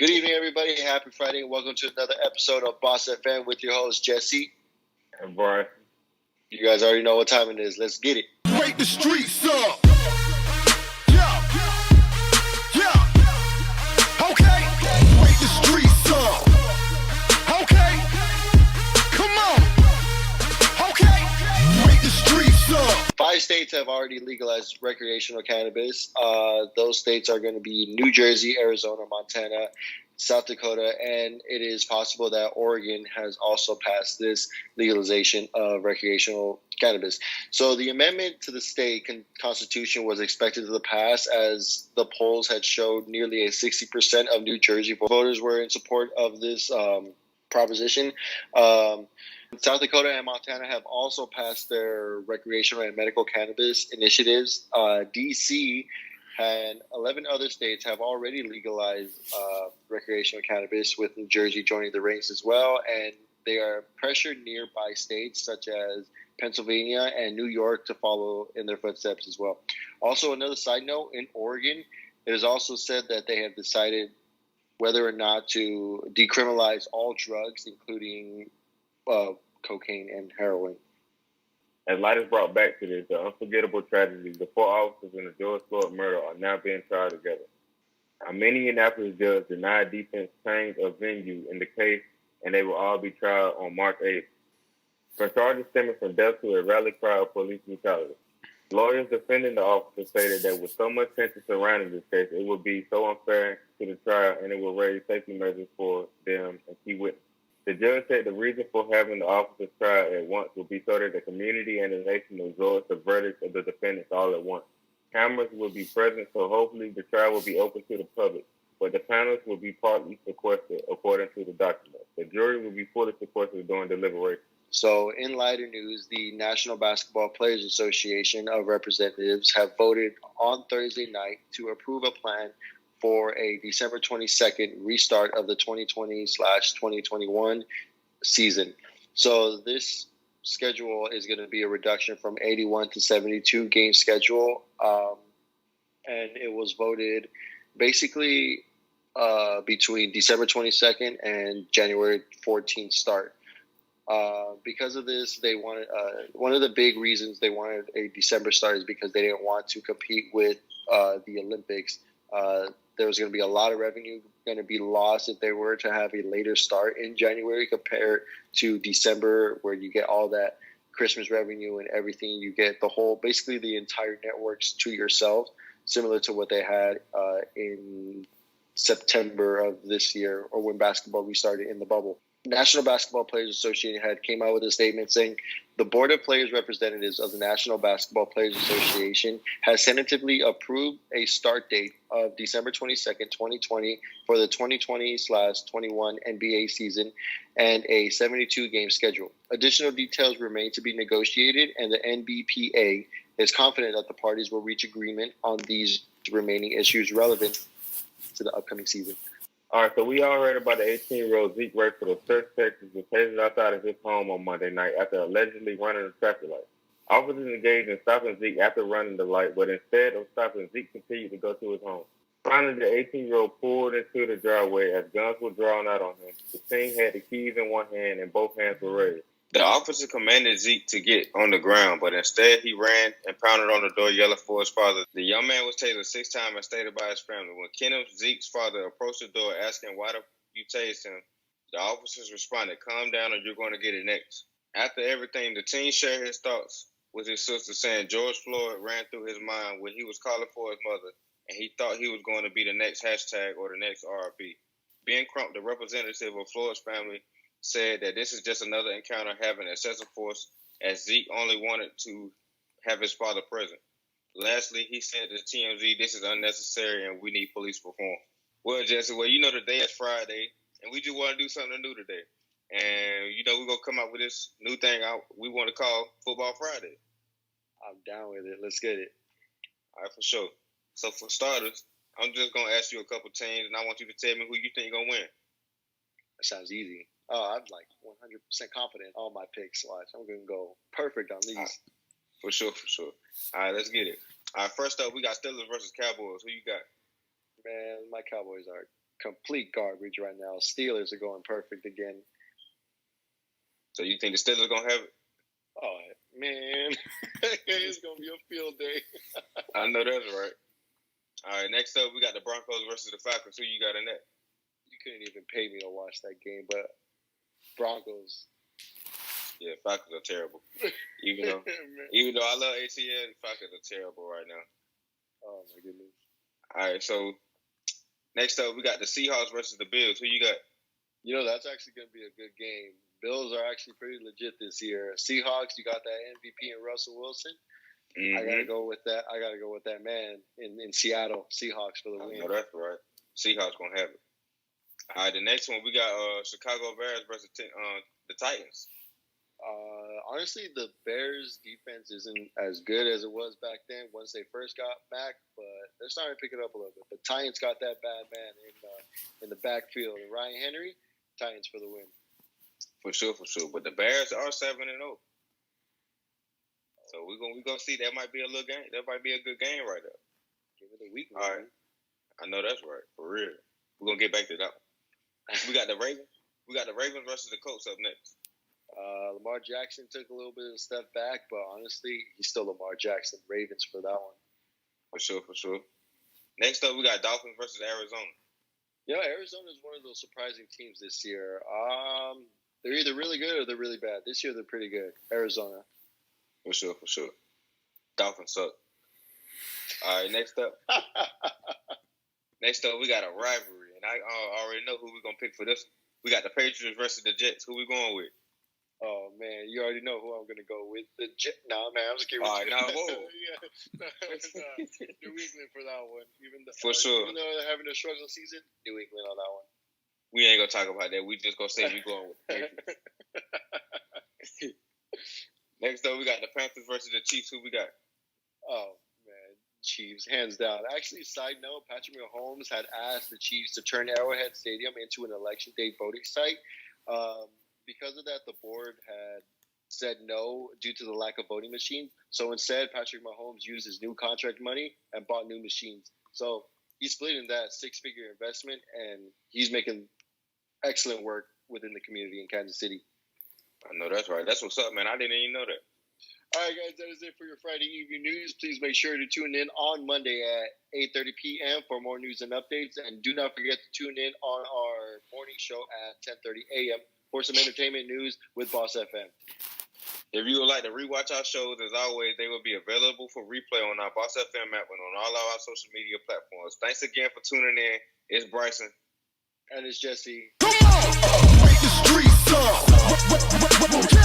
Good evening, everybody. Happy Friday, and welcome to another episode of BossFM with your host, Jessie. And Brian. You guys already know what time it is. Let's get it. Wake the streets up. Okay. Wake the streets up. Okay. Come on. Okay. Wake the streets up. 5 states have already legalized recreational cannabis. Those states are going to be New Jersey, Arizona, Montana, South Dakota, and it is possible that Oregon has also passed this legalization of recreational cannabis. So the amendment to the state constitution was expected to pass, as the polls had showed nearly 60% of New Jersey voters were in support of this proposition. South Dakota and Montana have also passed their recreational and medical cannabis initiatives. D.C. and 11 other states have already legalized recreational cannabis, with New Jersey joining the ranks as well. And they are pressured nearby states such as Pennsylvania and New York to follow in their footsteps as well. Also, another side note, in Oregon, it is also said that they have decided whether or not to decriminalize all drugs, including cocaine and heroin. As light is brought back to this, the unforgettable tragedy, the 4 officers in the George Floyd murder are now being tried together. A Minneapolis judge denied defense change of venue in the case, and they will all be tried on March 8th. For charges stemming from death to a rally cry of police brutality. Lawyers defending the officer stated that with so much tension surrounding this case, it would be so unfair to the trial, and it will raise safety measures for them and key witnesses. The judge said the reason for having the officers tried at once will be so that the community and the nation absorbs the verdict of the defendants all at once. Cameras will be present, so hopefully the trial will be open to the public, but the panels will be partly sequestered according to the document. The jury will be fully sequestered during deliberation. So, in lighter news, the National Basketball Players Association of Representatives have voted on Thursday night to approve a plan for a December 22nd restart of the 2020/2021 season. So this schedule is going to be a reduction from 81 to 72 game schedule. And it was voted basically between December 22nd and January 14th start. Because of this, they wanted one of the big reasons they wanted a December start is because they didn't want to compete with the Olympics. There was going to be a lot of revenue going to be lost if they were to have a later start in January compared to December, where you get all that Christmas revenue and everything. You get basically the entire networks to yourself, similar to what they had in September of this year, or when basketball restarted in the bubble. National Basketball Players Association came out with a statement saying the Board of Players Representatives of the National Basketball Players Association has tentatively approved a start date of December 22nd, 2020 for the 2020/21 NBA season and a 72-game schedule. Additional details remain to be negotiated, and the NBPA is confident that the parties will reach agreement on these remaining issues relevant to the upcoming season. All right, so we all heard about the 18-year-old Zeke Rayford of Search, Texas, was tasered outside of his home on Monday night after allegedly running a traffic light. Officers engaged in stopping Zeke after running the light, but instead of stopping, Zeke continued to go to his home. Finally, the 18-year-old pulled into the driveway as guns were drawn out on him. The teen had the keys in one hand and both hands were raised. The officer commanded Zeke to get on the ground, but instead he ran and pounded on the door, yelling for his father. The young man was tasered 6 times and stated by his family. When Kenneth, Zeke's father, approached the door asking why you tased him, the officers responded, "Calm down or you're going to get it next." After everything, the teen shared his thoughts with his sister, saying George Floyd ran through his mind when he was calling for his mother, and he thought he was going to be the next hashtag or the next RIP. Ben Crump, the representative of Floyd's family, said that this is just another encounter having excessive force, as Zeke only wanted to have his father present. Lastly, he said to TMZ, "This is unnecessary and we need police reform." Well, Jesse, today is Friday, and we just want to do something new today. And, we're going to come up with this new thing we want to call Football Friday. I'm down with it. Let's get it. All right, for sure. So, for starters, I'm just going to ask you a couple teams, and I want you to tell me who you think going to win. That sounds easy. I'm like 100% confident on my picks. Watch, I'm going to go perfect on these. Right. For sure. All right, let's get it. All right, first up, we got Steelers versus Cowboys. Who you got? Man, my Cowboys are complete garbage right now. Steelers are going perfect again. So you think the Steelers gonna have it? Oh man, it's gonna be a field day. I know that's right. All right, next up we got the Broncos versus the Falcons. Who you got in that? You couldn't even pay me to watch that game, but Broncos. Yeah, Falcons are terrible. Even though I love ATL, the Falcons are terrible right now. Oh my goodness. All right, so next up we got the Seahawks versus the Bills. Who you got? You know, that's actually going to be a good game. Bills are actually pretty legit this year. Seahawks, you got that MVP in Russell Wilson. Mm-hmm. I gotta go with that. I gotta go with that man in Seattle. Seahawks for the win. No, that's right. Seahawks gonna have it. All right, the next one we got Chicago Bears versus the Titans. Honestly, the Bears' defense isn't as good as it was back then once they first got back, but they're starting to pick it up a little bit. The Titans got that bad man in the backfield, and Ryan Henry. Titans for the win. For sure. But the Bears are 7-0. So we're gonna see. That might be a little game. That might be a good game right there. Give it a week. All right. I know that's right. For real. We're gonna get back to that one. We got the Ravens. We got the Ravens versus the Colts up next. Lamar Jackson took a little bit of a step back, but honestly, he's still Lamar Jackson. Ravens for that one. For sure. Next up, we got Dolphins versus Arizona. Yeah, Arizona is one of those surprising teams this year. They're either really good or they're really bad. This year, they're pretty good. Arizona. For sure. Dolphins suck. All right, next up. We got a rivalry, and I already know who we're going to pick for this. We got the Patriots versus the Jets. Who we going with? Oh, man, you already know who I'm going to go with. The Jets. Nah, man, I'm just kidding. All right, now, whoa. Yeah, New England for that one. For sure. Even though they're having a struggle season, New England on that one. We ain't going to talk about that. We just going to say we going with the Patriots. Next up, we got the Panthers versus the Chiefs. Who we got? Oh, man. Chiefs, hands down. Actually, side note, Patrick Mahomes had asked the Chiefs to turn Arrowhead Stadium into an election day voting site. Because of that, the board had said no due to the lack of voting machines. So instead, Patrick Mahomes used his new contract money and bought new machines. So he's splitting that six-figure investment, and he's making excellent work within the community in Kansas City. I know that's right. That's what's up, man. I didn't even know that. All right, guys, that is it for your Friday evening news. Please make sure to tune in on Monday at 8:30 p.m. for more news and updates. And do not forget to tune in on our morning show at 10:30 a.m. for some entertainment news with Boss FM. If you would like to rewatch our shows, as always, they will be available for replay on our Boss FM app and on all of our social media platforms. Thanks again for tuning in. It's Bryson. And it's Jessie. Come on! Make the streets up!